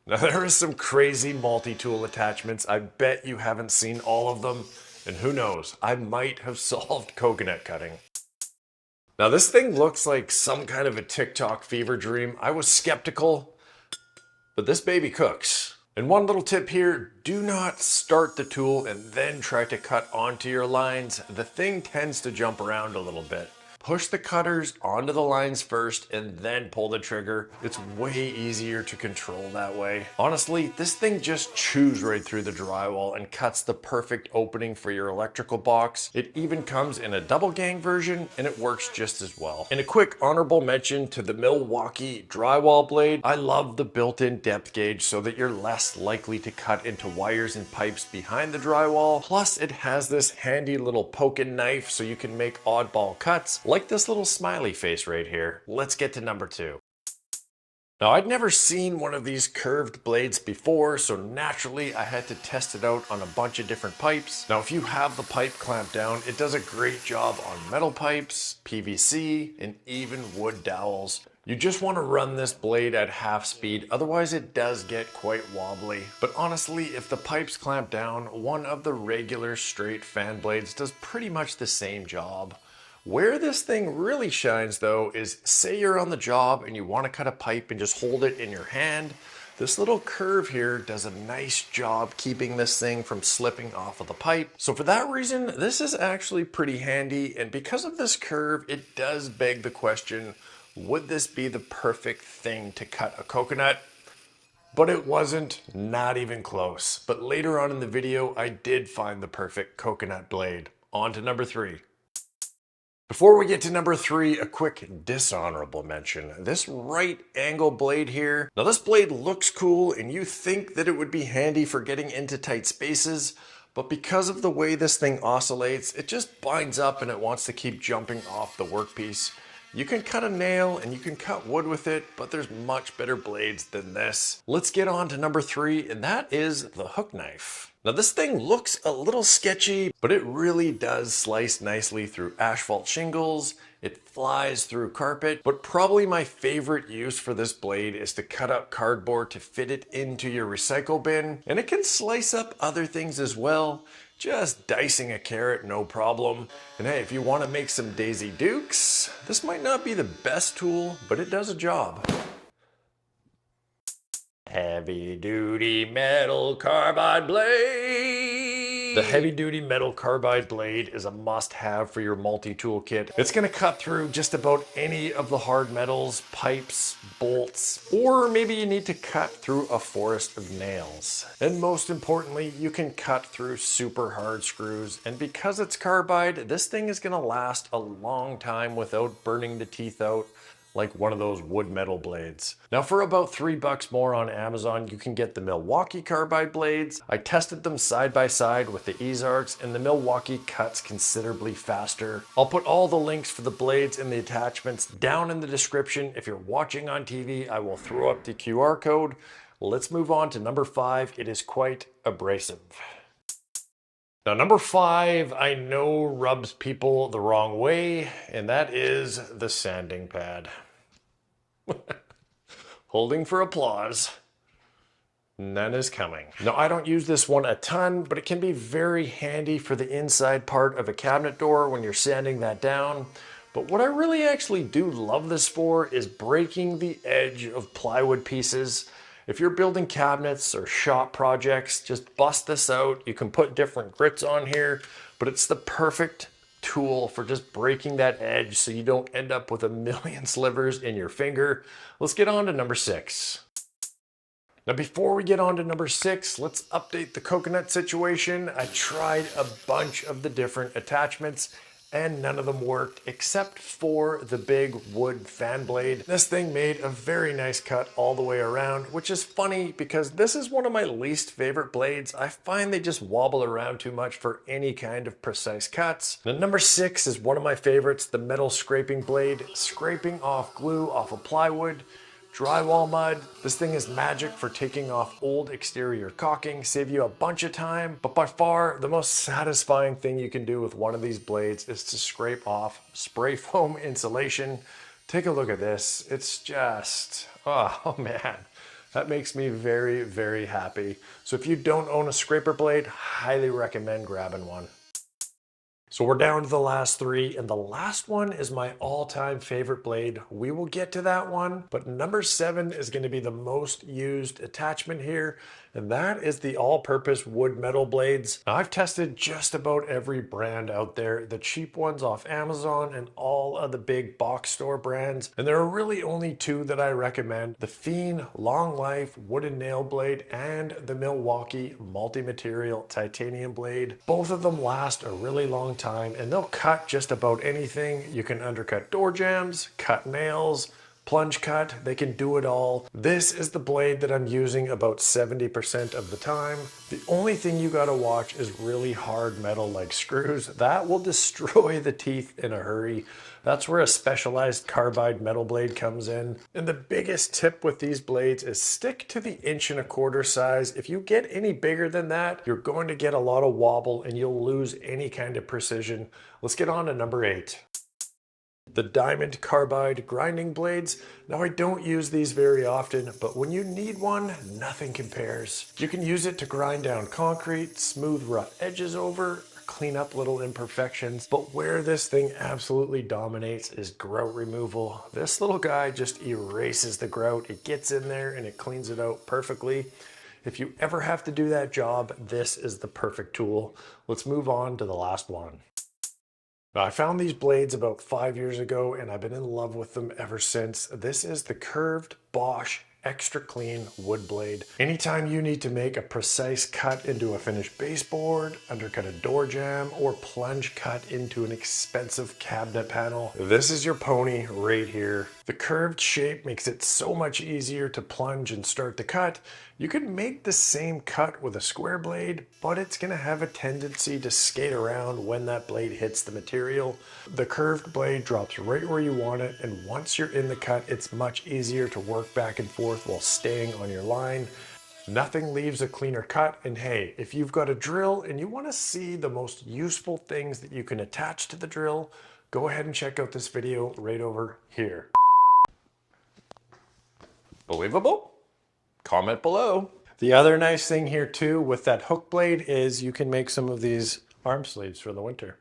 Now there is some crazy multi-tool attachments. I bet you haven't seen all of them. And who knows, I might have solved coconut cutting. Now this thing looks like some kind of a TikTok fever dream. I was skeptical, but this baby cooks. And one little tip here, do not start the tool and then try to cut onto your lines. The thing tends to jump around a little bit. Push the cutters onto the lines first and then pull the trigger. It's way easier to control that way. Honestly, this thing just chews right through the drywall and cuts the perfect opening for your electrical box. It even comes in a double gang version and it works just as well. And a quick honorable mention to the Milwaukee drywall blade. I love the built-in depth gauge so that you're less likely to cut into wires and pipes behind the drywall. Plus it has this handy little poking knife so you can make oddball cuts like this little smiley face right here. Let's get to number 2. Now I'd never seen one of these curved blades before, so naturally I had to test it out on a bunch of different pipes. Now if you have the pipe clamped down, it does a great job on metal pipes, PVC, and even wood dowels. You just want to run this blade at half speed, otherwise it does get quite wobbly. But honestly, if the pipe's clamped down, one of the regular straight fan blades does pretty much the same job. Where this thing really shines though is say you're on the job and you want to cut a pipe and just hold it in your hand. This little curve here does a nice job keeping this thing from slipping off of the pipe. So for that reason, this is actually pretty handy. And because of this curve, it does beg the question, would this be the perfect thing to cut a coconut? But it wasn't, not even close. But later on in the video, I did find the perfect coconut blade. On to number 3. Before we get to number 3, a quick dishonorable mention. This right angle blade here. Now this blade looks cool and you think that it would be handy for getting into tight spaces, but because of the way this thing oscillates, it just binds up and it wants to keep jumping off the workpiece. You can cut a nail and you can cut wood with it, but there's much better blades than this. Let's get on to number 3, and that is the hook knife. Now this thing looks a little sketchy, but it really does slice nicely through asphalt shingles. It flies through carpet, but probably my favorite use for this blade is to cut up cardboard to fit it into your recycle bin. And it can slice up other things as well. Just dicing a carrot, no problem. And hey, if you want to make some Daisy Dukes, this might not be the best tool, but it does a job. Heavy duty metal carbide blade. The heavy duty metal carbide blade is a must have for your multi-tool kit. It's gonna cut through just about any of the hard metals, pipes, bolts, or maybe you need to cut through a forest of nails. And most importantly, you can cut through super hard screws. And because it's carbide, this thing is gonna last a long time without burning the teeth out like one of those wood metal blades. Now for about $3 more on Amazon, you can get the Milwaukee carbide blades. I tested them side by side with the Ozarks and the Milwaukee cuts considerably faster. I'll put all the links for the blades and the attachments down in the description. If you're watching on TV, I will throw up the QR code. Let's move on to number 5. It is quite abrasive. Now number 5, I know rubs people the wrong way, and that is the sanding pad. Holding for applause. None is coming. Now I don't use this one a ton, but it can be very handy for the inside part of a cabinet door when you're sanding that down. But what I really actually do love this for is breaking the edge of plywood pieces. If you're building cabinets or shop projects, just bust this out. You can put different grits on here, but it's the perfect tool for just breaking that edge so you don't end up with a million slivers in your finger. Let's get on to number 6. Now before we get on to number 6, let's update the coconut situation. I tried a bunch of the different attachments and none of them worked except for the big wood fan blade. This thing made a very nice cut all the way around, which is funny because this is one of my least favorite blades. I find they just wobble around too much for any kind of precise cuts. Now number 6 is one of my favorites, the metal scraping blade, scraping off glue off of plywood. Drywall mud. This thing is magic for taking off old exterior caulking, save you a bunch of time, but by far the most satisfying thing you can do with one of these blades is to scrape off spray foam insulation. Take a look at this. It's just, oh man. That makes me very, very happy. So if you don't own a scraper blade, highly recommend grabbing one. So we're down to the last three, and the last one is my all-time favorite blade. We will get to that one, but number 7 is going to be the most used attachment here, and that is the all-purpose wood metal blades. Now, I've tested just about every brand out there, the cheap ones off Amazon and all of the big box store brands, and there are really only 2 that I recommend: the Fiend Long Life wooden nail blade and the Milwaukee multi-material titanium blade. Both of them last a really long time, and they'll cut just about anything. You can undercut door jambs, cut nails, plunge cut, they can do it all. This is the blade that I'm using about 70% of the time. The only thing you gotta watch is really hard metal like screws. That will destroy the teeth in a hurry. That's where a specialized carbide metal blade comes in. And the biggest tip with these blades is stick to the 1.25" size. If you get any bigger than that, you're going to get a lot of wobble and you'll lose any kind of precision. Let's get on to number 8. The diamond carbide grinding blades. Now, I don't use these very often, but when you need one, nothing compares. You can use it to grind down concrete, smooth rough edges over, clean up little imperfections. But where this thing absolutely dominates is grout removal. This little guy just erases the grout. It gets in there and it cleans it out perfectly. If you ever have to do that job, this is the perfect tool. Let's move on to the last one. Now, I found these blades about 5 years ago and I've been in love with them ever since. This is the curved Bosch extra clean wood blade. Anytime you need to make a precise cut into a finished baseboard, undercut a door jamb, or plunge cut into an expensive cabinet panel, this is your pony right here. The curved shape makes it so much easier to plunge and start the cut. You can make the same cut with a square blade, but it's gonna have a tendency to skate around when that blade hits the material. The curved blade drops right where you want it, and once you're in the cut, it's much easier to work back and forth while staying on your line. Nothing leaves a cleaner cut, and hey, if you've got a drill and you wanna see the most useful things that you can attach to the drill, go ahead and check out this video right over here. Believable? Comment below. The other nice thing here too with that hook blade is you can make some of these arm sleeves for the winter.